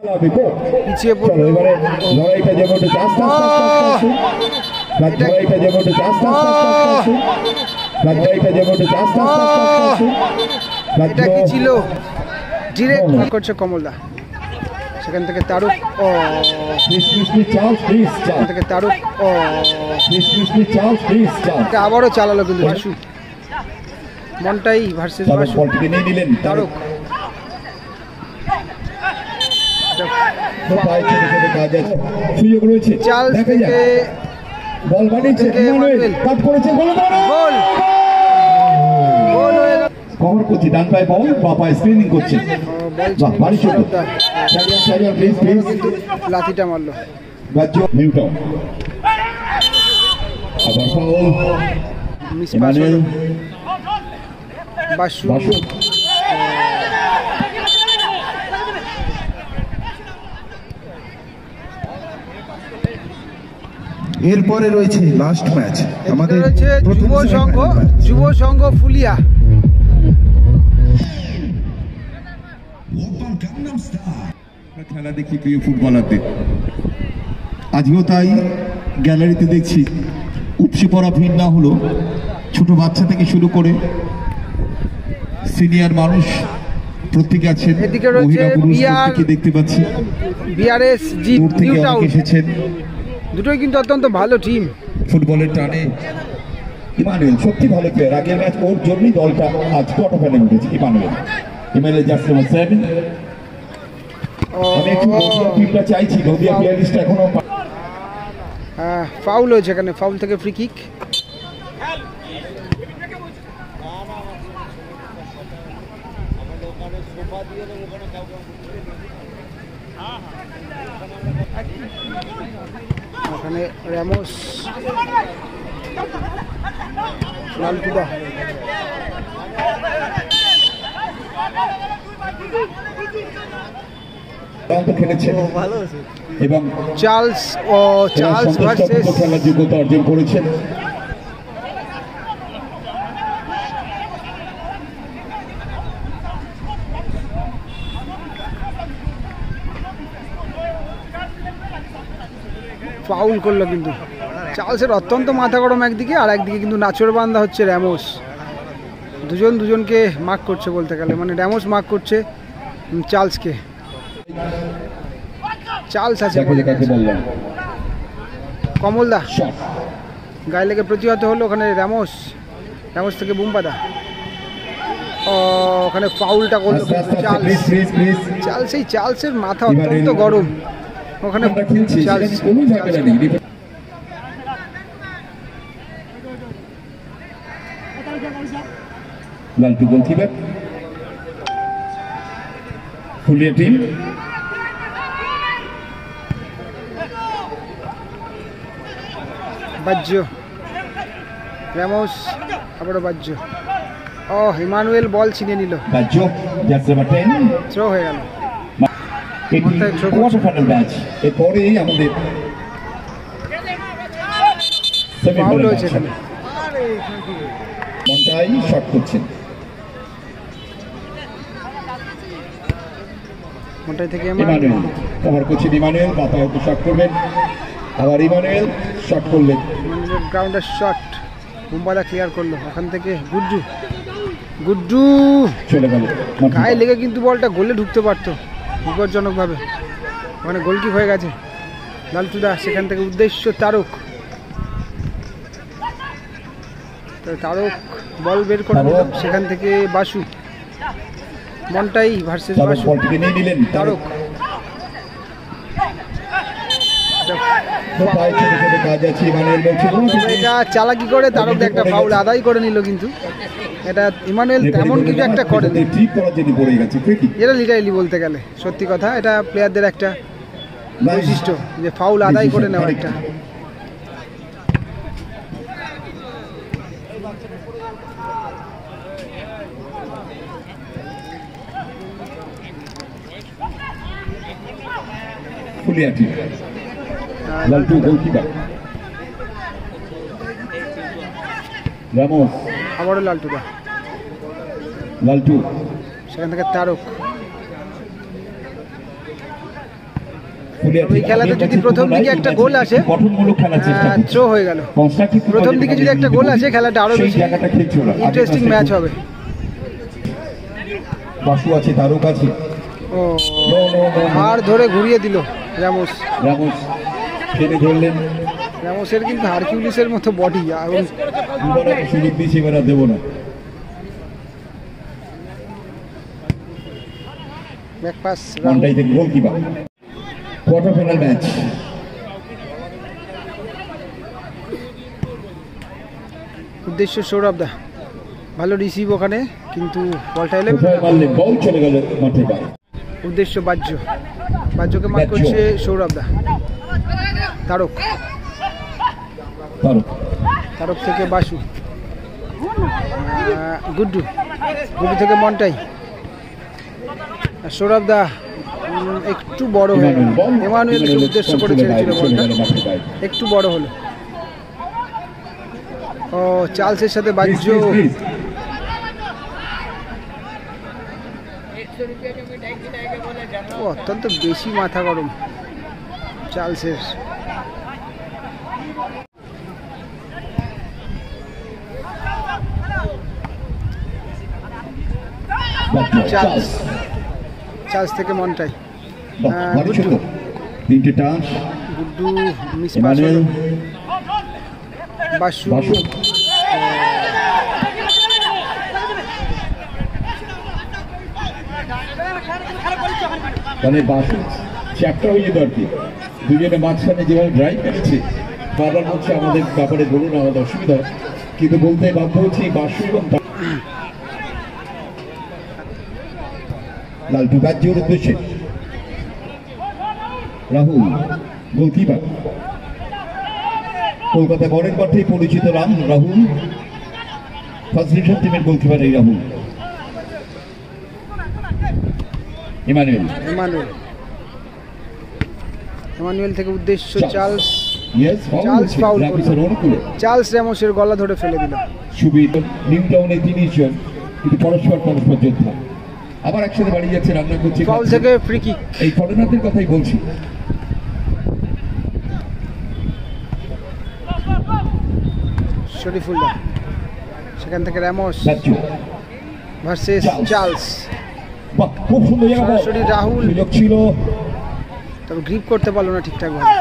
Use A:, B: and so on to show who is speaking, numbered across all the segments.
A: পিছিয়ে পড়লো।
B: এবারে লড়াইটা যেমন লড়াইটা যেমন লড়াইটা যেমন
A: এটা কি ছিল? ডিরেক্ট করছে কমলদা, সেখান থেকে তারুক থেকে তারুক আবারও চালালো কিন্তু বাসু। মন্টাই ভার্সেস বাসু, তারুক চার্লস থেকে
B: বল বানিয়েছে ইমানুয়েল, কাট করেছে, গোল কভার করছে, ডান পায়ে বল, বাঁ পায়ে স্ক্রিনিং করছে। বাহ, বাড়ি ছোট প্লিজ প্লিজ,
A: লাথিটা মারলো
B: নিউটন। আবার ফাউল,
A: মিস পাস হলো বাসু।
C: এরপরে রয়েছে লাস্ট ম্যাচ আমাদের
A: যুব সংঘ ফুলিয়া।
B: খেলা দেখি প্রিয় ফুটবলারদের, আজকেও তাই গ্যালারিতে দেখছি উপসে পড়া ভিড় না হলো, ছোট বাচ্চা থেকে শুরু করে সিনিয়র মানুষ প্রত্যেকে আছেন।
A: এদিকে রয়েছে
B: দেখতে পাচ্ছি
A: বিআরএস জি নিউ টাউন
B: এসেছেন,
A: দুটোই কিন্তু অত্যন্ত ভালো টিম।
B: ফুটবলের টানে ইমানুয়েল সত্যি ভালো প্লেয়ার, আগের ম্যাচ ওর জন্যই দলটা আজ কোয়ার্টার ফাইনালে উঠেছে। Emmanuel jersey number 7। আমি একটু নদিয়া টিমটা চাইছি, নদিয়া প্লেয়ার লিস্ট এখনো
A: ফাউল হয়েছে এখানে, ফাউল থেকে ফ্রি কিক। ওখানে র্যামোস, লালটুদা
B: খেলেছেন এবং
A: চার্লস ভার্সেস
B: খেলার যোগ্যতা অর্জন করেছেন।
A: ফাউল করলো কিন্তু চার্লসের অত্যন্ত মাথা গরম একদিকে, আর একদিকে কিন্তু নাচরবান্ধা হচ্ছে র্যামোস। দুজনকে মার্ক করছে বলতে গেলে, মানে র্যামোস মার্ক করছে চার্লসকে। চার্লস আছে কমলদা, গায়ে লেগে প্রতিহত হলো ওখানে র্যামোস থেকে বুম্বাদা। ওখানে ফাউলটা করলো চার্লসের মাথা অত্যন্ত গরম ওখানে।
B: লালটু গোলকিপার, ফুলিয়া টিম।
A: বাজ্য র্যামোস, আবারও বাজ্য। ইমানুয়েল বল ছিনিয়ে নিল,
B: বাজ্য জার্সি নাম্বার 10
A: থ্রো হয়ে গেল।
B: কোয়ার্টার ফাইনাল ম্যাচ, এরপরেই আমাদের
A: ফাউল হয়েছে এখানে।
B: মন্টাই শট করছেন,
A: মন্টাই থেকে
B: ইমানুয়েল কভার করছেন। ইমানুয়েল বাঁ পায়ে শট করবেন, আবার ইমানুয়েল শট করলেন,
A: গ্রাউন্ডের শট বুম্বাদা ক্লিয়ার করলো। ওখান থেকে গুড্ডু
B: চলে গেল,
A: গায়ে লেগে কিন্তু বলটা গোলে ঢুকতে পারতো বিপজ্জনকভাবে, ওখানে গোলকিপ হয়ে গেছে লালটুদা। সেখান থেকে উদ্দেশ্য তারুক বল বের করে দিল, সেখান থেকে বাসু। মন্টাই ভার্সেস বাসু, তারুক এটা চালাকি করে তারক একটা ফাউল আদায় করে নিল, কিন্তু এটা ইমানুয়েল তেমন কিছু একটা করে, এটা লিটারেলি বলতে গেলে সত্যি কথা, এটা প্লেয়ারদের একটা বৈশিষ্ট্য যে ফাউল আদায় করে নেওয়া একটা।
B: লালটু গোলকিপার, রামোস,
A: আবারও লালটুদা,
B: লালটু
A: সেখান থেকে তারক, এই খেলাতে যদি প্রথম দিকে একটা গোল আসে থ্রো হয়ে গেল। প্রথম দিকে যদি একটা গোল আসে খেলাটা আরো বেশি ইন্টারেস্টিং ম্যাচ হবে।
B: বাসু আছে, তারক আছে।
A: ও হার ধরে ঘুরিয়ে দিল রামোস।
B: টেনে ধরলেন।
A: রামোসের কিন্তু হারকিউলিসের মতো বডি, এবং
B: সুযোগ দিয়েছি এবার আর দেবো না।
A: ব্যাক পাস
B: মন্টাই থেকে গোলকিপার। Quarter final match.
A: উদ্দেশ্য সৌরভ দা, ভালো রিসিভ ওখানে, কিন্তু বলটা এলে
B: বল চলে গেল মাঠে বাইরে।
A: উদ্দেশ্য বাহ্যকে মার্ক করছে সৌরভ দা। তারক থেকে বাসু, গুড্ডু থেকে মন্টাই। সৌরভ দা একটু বড় হয়ে এমানুয়েলকে উদ্দেশ্য করে ছেড়েছিল বলটা, একটু বড় হলো। ও চার্লসের সাথে বাহ্য, অত্যন্ত বেশি মাথা গরম চার্লসের। চার্লস থেকে মন্টাই, গুড্ডু মিস পাস হলো। বাসু
B: মানে বাসু চ্যাপ্টার হয়ে যেত আর কি। দুজনে মাঝখানে যেভাবে ড্রাইভ করেছে, বারবার বলছে আমাদের ব্যাপারে বলুন, আমাদের অসুবিধা, কিন্তু বলতে বাধ্য হচ্ছে বাসু এবং লালটু বাহ্যের উদ্দেশ্যে। রাহুল গোলকিপার, কলকাতা গড়ের মাঠে পরিচিত রাহুল, ফার্স্ট ডিভিশন টিমের গোলকিপার এই রাহুল।
A: এমানুয়েল থেকে উদ্দেশ্য চার্লস ফাউল করলো। চার্লস রামোসের গলা ধরে ফেলে দিল।
B: সুবিধা নিউ টাউনে ৩ জন, কিন্তু পরস্পর যোদ্ধা। আবার একসাথে বাড়ি যাচ্ছে, রান্না করছে।
A: ফাউল থেকে ফ্রি কিক।
B: এই ফরেনারদের কথাই বলছি।
A: শরীফুল্লাহ, সেখান থেকে রামোস ভার্সেস চার্লস।
B: খুব সুন্দর
A: সরাসরি রাহুল
B: ছিল,
A: তবে গ্রিপ করতে পারলো না ঠিকঠাক ভাবে।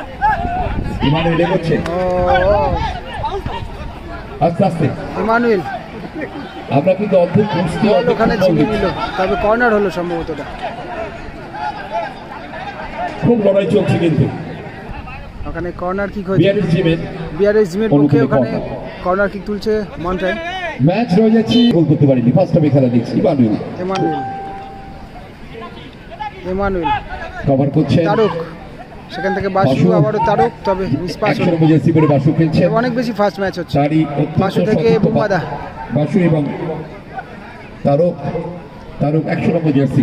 B: আস্তে আস্তে
A: ইমানুয়েল
B: আমরা কিন্তু অদ্ভুত
A: ওখানে ছিনিয়ে নিল, তবে কর্নার হলো সম্ভবত।
B: খুব লড়াই চলছে, কিন্তু
A: ওখানে কর্নার কিক হয়েছে বিআরএস জিমের পক্ষে। ওখানে কর্নার কিক তুলছে মন্টাই।
B: ম্যাচ রয়ে যাচ্ছে, গোল করতে পারেনি। ফার্স্ট হাফে খেলা দেখছি
A: এমানুয়েল
B: কভার করছে
A: তারক, সেখান থেকে বাসু, আবারও তারক, তবে মিস পাস হলো।
B: বাসু খেলছে,
A: অনেক বেশি ফাস্ট ম্যাচ হচ্ছে। বাসু থেকে বুম্বাদা,
B: বাসু এবং তারক 100 নম্বর জার্সি।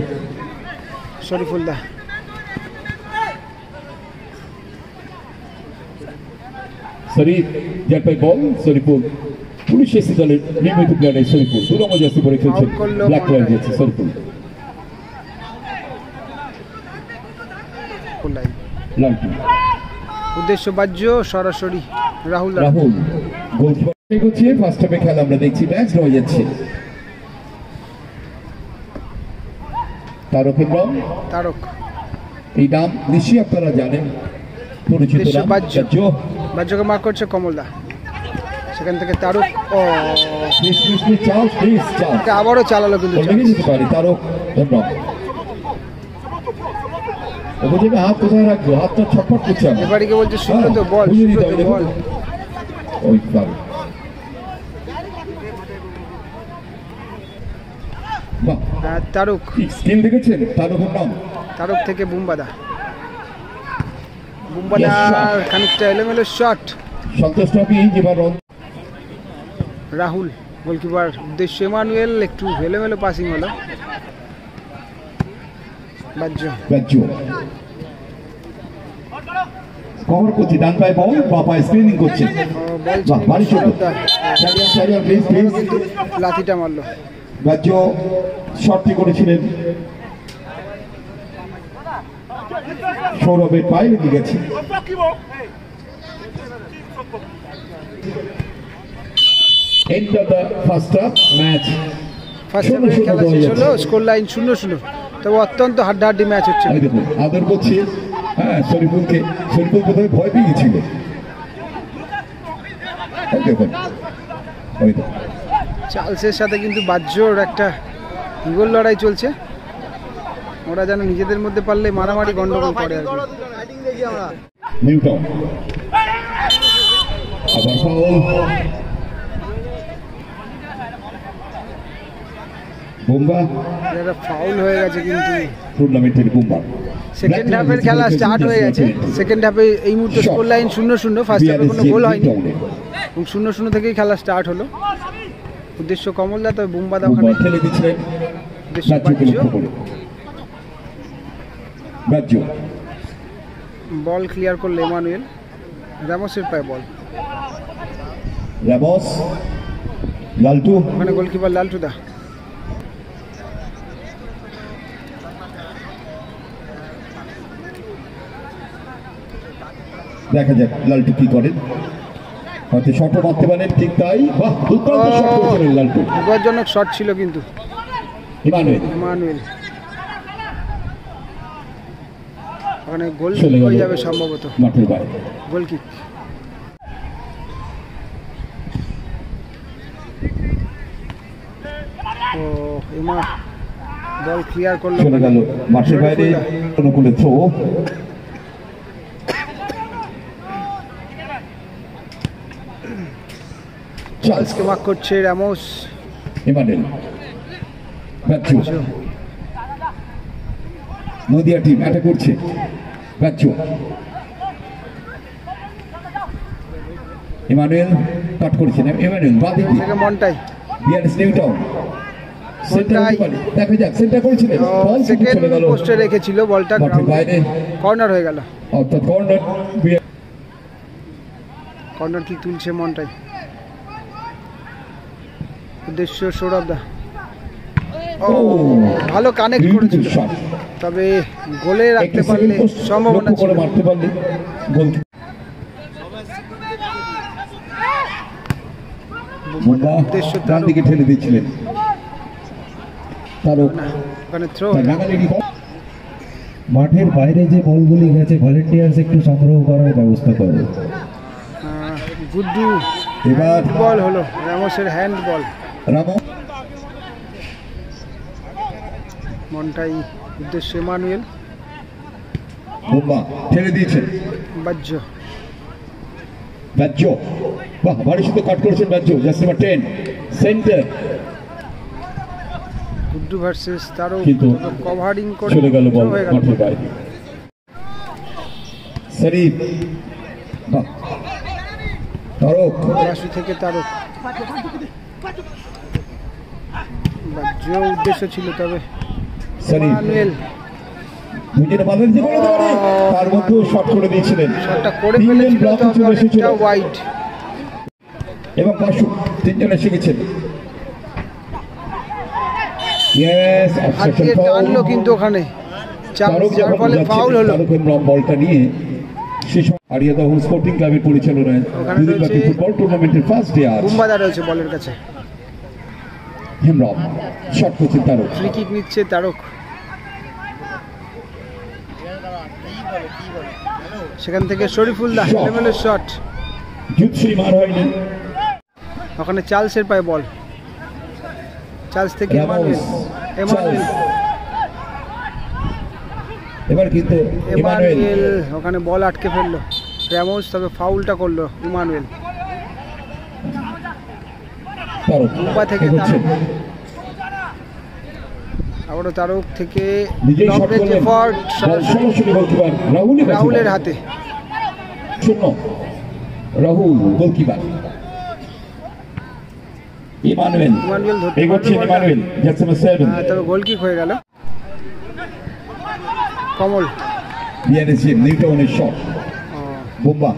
A: শরীফুল্লাহ,
B: শরীফ জলপাই বল। শরীফুল পুলিশ এসি দলের নিয়মিত প্লেয়ার। শরীফুল 2 নম্বর জার্সি পরে খেলছে, ব্ল্যাক কালার জার্সি। শরীফুল
A: উদ্দেশ্য বাহ্য, সরাসরি রাহুল
B: গোলকিপার করছে। ফার্স্ট হাফে খেলা আমরা দেখছি, ম্যাচ রয়ে যাচ্ছে। তারক এই নাম নিশ্চয়ই আপনারা জানেন, পরিচিত নাম।
A: বাহ্যকে মার্ক করছে কমলদা, সেখান থেকে তারক। আবারও চালালো, কিন্তু
B: তারক হাত কোথায় রাখবো, হাতটা ছটফট করছে।
A: এবারে বলছে সুব্রত বল, বল। তারক
B: স্কিল দেখেছেন, তারকের নাম।
A: তারক থেকে বুম্বাদা খানিকটা এলোমেলো শট।
B: সন্তোষ
A: রাহুল গোলকিপার, উদ্দেশ্য এমানুয়েল, একটু এলোমেলো পাসিং হলো।
B: কভার করছে, ডান পায়ে বল, বাঁ পায়ে স্ক্রিনিং করছে।
A: লাথিটা মারলো।
B: শটটি করেছিলেন সৌরভের পায়ে লেগে গেছে। End of the first half match.
A: First হাফে খেলা শেষ হলো, স্কোর লাইন 0-0। তবে অত্যন্ত হাড্ডাহাড্ডি ম্যাচ হচ্ছে।
B: দেখুন আদর করছে হ্যাঁ শরীফুলকে, শরীফুল প্রথমে ভয় পেয়ে গেছিল। দেখুন
A: চার্লসের সাথে কিন্তু বাহ্যর একটা ইগল লড়াই চলছে। ওরা যেন নিজেদের মধ্যে পারলে মারামারি গন্ডগোল করে আর কি।
B: নিউটন আবার ফাউল। বুম্বা
A: এটা ফাউল হয়ে গেছে কিন্তু
B: টুর্নামেন্টের বুম্বা।
A: সেকেন্ড হাফের খেলা স্টার্ট হয়ে গেছে। সেকেন্ড হাফে এই মুহূর্তে স্কোর লাইন 0-0। ফার্স্ট হাফে কোনো গোল হয়নি এবং 0-0 থেকেই খেলা স্টার্ট হলো। উদ্দেশ্য কমলদা, তবে বুম্বাদা ওখানে
B: খেলে দিচ্ছিলেন।
A: উদ্দেশ্য
B: বাহ্য
A: বল ক্লিয়ার করলো ইমানুয়েল। রামোসের পায়ে বল,
B: রামোস লালটু
A: ওখানে গোলকিপার লালটুদা।
B: দেখা যাক লালটু কি করেন, হয়তো শটও মারতে পারেন। ঠিক তাই, বাহ দুর্দান্ত শট করেছিলেন লালটু।
A: বিপজ্জনক শট ছিল কিন্তু ইমানুয়েল। ওখানে গোল হয়ে যাবে সম্ভবত,
B: মাঠের বাইরে
A: গোল কিক। ও ইমা বল ক্লিয়ার করলো,
B: চলে গেল মাঠের বাইরে। অনুকূলে থ্রো,
A: চার্লসকে মার্ক করছে Ramos.
B: Emmanuel Bachchu, Nadia team attack করছে। বাচ্চু ইমানুয়েল কাট করেছেন। ইমানুয়েল বাদিক
A: থেকে মন্টাই,
B: বিয়ারিস নিউটাউন দেখা যাক সেন্টার করেছিলেন। বল
A: সেকেন্ড
B: চলে গেল
A: পোস্টে রেখেছিল বলটা,
B: বাইরে
A: কর্নার হয়ে গেল।
B: অর্থাৎ কর্নার,
A: কর্নার কিক তুলছে মন্টাই। উদ্দেশ্য সৌরভদা, ও ভালো কানেক্ট করেছিল, তবে গোলে রাখতে পারলে সম্ভাবনা ছিল।
B: মারতে পারলে গোল।
A: উদ্দেশ্য
B: ডান দিকে ঠেলে দিচ্ছিলেন তারক।
A: ওখানে থ্রো।
C: মাঠের বাইরে যে বলগুলি গেছে ভলেন্টিয়ার্স একটু সংগ্রহ করার ব্যবস্থা করে।
A: গুড্ডু
B: এবার
A: বল হলো, রামোসের হ্যান্ড বল।
B: রামো
A: মন্টাই, উদ্দেশ্য ইমানুয়েল।
B: বুম্বা ঠেলে দিয়েছেন।
A: বাহ্য
B: বাহ্য, বাহ বাড়ি শুধু কাট করেছেন বাহ্য। Just number 10 centre.
A: Guddu versus তারও
B: কিন্তু
A: কভারিং করে
B: চলে গেল বল মাঠের বাইরে। শরীফ, বাহ তারক,
A: রাশি থেকে তারক। বাহ্য উদ্দেশ্য ছিল, তবে
B: শরীফ
A: ইমানুয়েল
B: নিজের বালের যে করে তার মধ্যেও শট করে দিয়েছিলেন।
A: শটটা করে ফেলেছিল, তবে অনেকটা ওয়াইড।
B: এবং পাশু তিনজন এসে গেছেন। ইয়েস, অবসেশন
A: টানলো কিন্তু ওখানে, যার ফলে ফাউল হলো।
B: বলটা নিয়ে শেষ আরিয়াদা হোম স্পোর্টিং ক্লাবের পরিচালনায় দুদিনব্যাপী ফুটবল টুর্নামেন্টের ফার্স্ট ডে আজ
A: বুম্বাদা রয়েছে বলের কাছে।
B: হেমরম শট করছে তারক।
A: ফ্রি কিক নিচ্ছে তারক। সেখান থেকে শরীফুলদা লেভেলের শট,
B: জুৎসুই মার হয়নি।
A: ওখানে চার্লসের পায়ে বল, চার্লস থেকে ইমানুয়েল।
B: এবার কিন্তু
A: ইমানুয়েল ওখানে বল আটকে ফেললো রামোস, তবে ফাউলটা করলো ইমানুয়েল। বুম্বা থেকে তারক, আবারও তারক থেকে রাহুলের হাতে।
B: রাহুল গোলকিপার ইমানুয়েল এগোচ্ছেন। ইমানুয়েল জার্সি নাম্বার 7,
A: তবে গোল কিক হয়ে গেল। কমল
B: বিয়ারিস নিউটাউনের শট। বুম্বা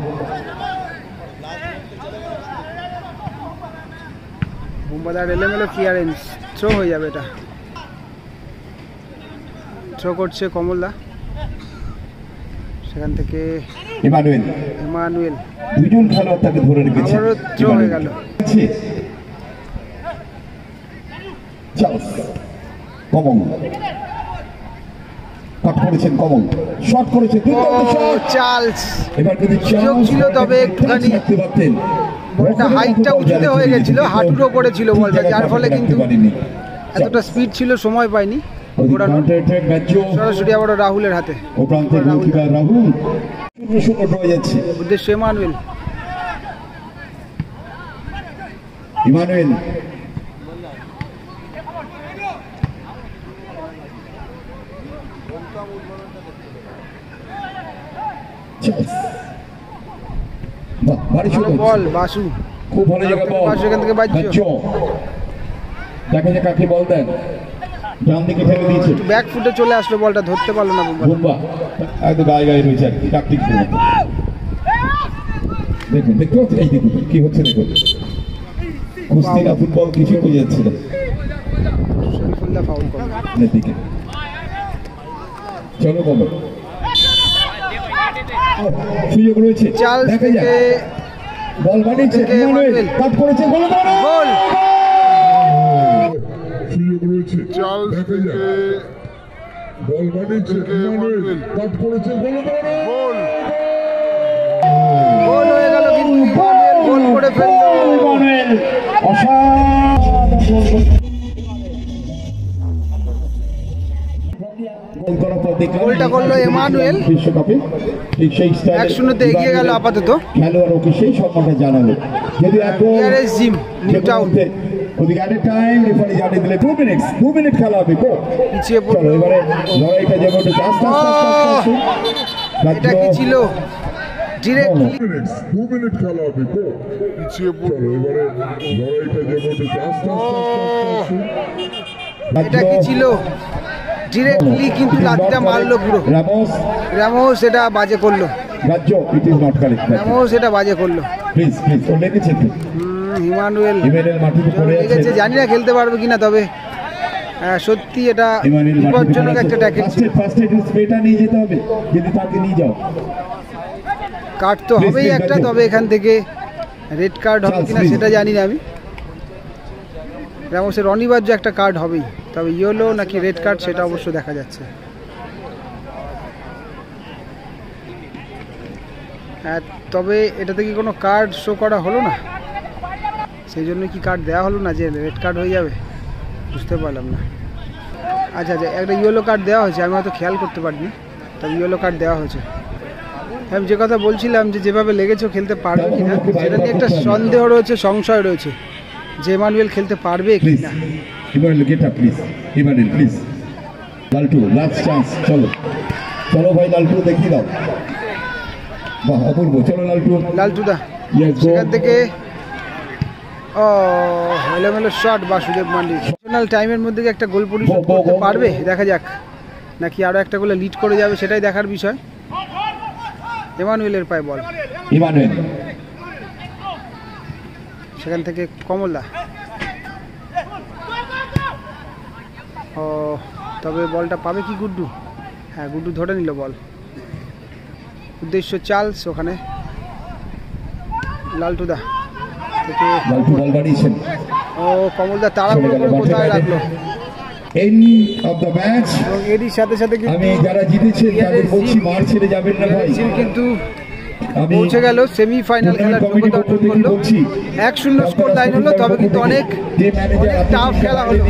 A: বুম্বাদার এলোমেলো ক্লিয়ারেন্স, থ্রো হয়ে যাবে। এটা থ্রো করছে কমলদা। সেখান থেকে
B: ইমানুয়েল
A: ইমানুয়েল
B: দুজন খেলোয়াড় তাকে ধরে রেখেছে।
A: আবারও থ্রো হয়ে গেল।
B: চার্লস কমল কাট করেছেন, কমল শট করেছে,
A: চার্লস
B: এবার যদি
A: সুযোগ ছিল তবে একটুখানি বলটা হাইটটা উঁচুতে হয়ে গেছিল, হাঁটুর ওপরে ছিল বলটা, যার ফলে কিন্তু এতটা স্পিড ছিল, সময় পায়নি ঘোরানোর। সরাসরি আবার রাহুলের হাতে, উদ্দেশ্য ইমানুয়েল।
B: ইমানুয়েল
A: বল বাসু,
B: খুব ভালো জায়গা বল,
A: বাসু এখান থেকে বাজছে,
B: দেখা যাক কাকে বল দেন, ডান দিকে ফেলে দিয়েছে,
A: ব্যাক ফুটে চলে আসলো, বলটা ধরতে পারলো না
B: বুম্বা, একদম গায়ে গায়ে রয়েছে আর কি, টাকটিক করে দেখুন, দেখতে পাচ্ছেন এই দেখুন কি হচ্ছে, দেখুন কুস্তি না ফুটবল কিছু বোঝা যাচ্ছে না,
A: শরীফুল্লাহ ফাউল করলো
B: দিকে চলো বলো, সুযোগ রয়েছে,
A: চার্লস
B: দেখা যাক বল বানিয়েছে, ইমানুয়েল কাট করেছে, গোল
A: গোল,
D: সুযোগ রয়েছে, চার্লস থেকে বল বানিয়েছে, ইমানুয়েল কাট করেছে, গোল
A: গোল হয়ে গেল, কিন্তু ইমানুয়েল গোল করে ফেললো।
B: ইমানুয়েল অসাধারণ
A: গোলটা করলো ইমানুয়েল,
B: বিশ্বকাপে ঠিক সেই স্টাইলে
A: 1-0 এগিয়ে গেল আপাতত।
B: খেলোয়াড় ওকে সেই সম্মানটা জানালো, যদি
A: PRS জিম নিউ টাউন
B: ওদিকে অ্যাট টাইম রেফারি জানিয়ে দিলে 2 মিনিট খেলা হবে,
A: পিছিয়ে
B: চলো
A: পড়লো।
B: এবারে লড়াইটা যেমন
A: এটা কি ছিল? ডিরেক্টলি
D: 2 মিনিট খেলা হবে, পিছিয়ে পড়লো, এবারে লড়াইটা যেমন
A: এটা কি ছিল? ডিরেক্টলি কিন্তু লাঠিটা মারলো পুরো রামোস, এটা বাজে করলো,
B: রাজ্য it is not correct,
A: Ramos এটা বাজে করলো।
B: প্লিজ ও লেগেছে তো,
A: ইমানুয়েল
B: মাটিতে পড়ে আছে,
A: লেগেছে, জানি না খেলতে পারবে কিনা, তবে সত্যি এটা বিপজ্জনক একটা ট্যাকেল ছিল।
B: ফার্স্ট এড স্প্রেটা নিয়ে যেতে হবে, যদি তাকে নিয়ে যাও
A: কার্ড তো হবেই একটা, তবে এখান থেকে রেড কার্ড হবে কিনা সেটা জানি না আমি। রামোসের অনিবার্য একটা কার্ড হবেই, তবে ইয়েলো নাকি রেড কার্ড সেটা অবশ্য দেখা যাচ্ছে। তবে এটাতে কি কোনো কার্ড শো করা হলো না, সেই জন্য কি কার্ড দেওয়া হলো না যে রেড কার্ড হয়ে যাবে, বুঝতে পারলাম না। আচ্ছা আচ্ছা, একটা ইয়েলো কার্ড দেওয়া হয়েছে, আমি হয়তো খেয়াল করতে পারিনি, তবে ইয়েলো কার্ড দেওয়া হয়েছে। আমি যে কথা বলছিলাম যে যেভাবে লেগেছে খেলতে পারবে কিনা, সেটা নিয়ে একটা সন্দেহ রয়েছে, সংশয় রয়েছে যে ইমানুয়েল খেলতে পারবে কিনা।
B: Emmanuel get up please, Emmanuel please, Laltu last chance, চলো চলো ভাই লালটু দেখিয়ে দাও, বাহ অপূর্ব, চলো লালটু
A: দা সেখান থেকে এলোমেলো শট বাসুদেব মান্ডি। ন্যাশনাল টাইমের মধ্যে একটা গোল পরিশোধ করতে পারবে, দেখা যাক, নাকি আরও একটা গোলে লিড করে যাবে, সেটাই দেখার বিষয়। ইমানুয়েলের পায়ে বল,
B: ইমানুয়েল
A: সেখান থেকে কমলদা, তবে বলটা পাবে কি গুড্ডু? হ্যাঁ, গুড্ডু ধরে নিল বল, উদ্দেশ্য চার্লস, ওখানে লালটুদা থেকে
B: বল বাড়িয়েছেন,
A: কমলদা তাড়াহুড়ো করে কোথায় রাখলো,
B: এন্ড অফ দ্য ম্যাচ।
A: এবং এরই সাথে সাথে
B: আমি যারা জিতেছেন তাদের বলছি মার ছেড়ে যাবেন না ভাই,
A: কিন্তু পৌঁছে গেল সেমিফাইনাল খেলার যোগ্যতা অর্জন করলো। 1-0 স্কোর লাইন হলো, তবে কিন্তু অনেক টাফ খেলা হলো।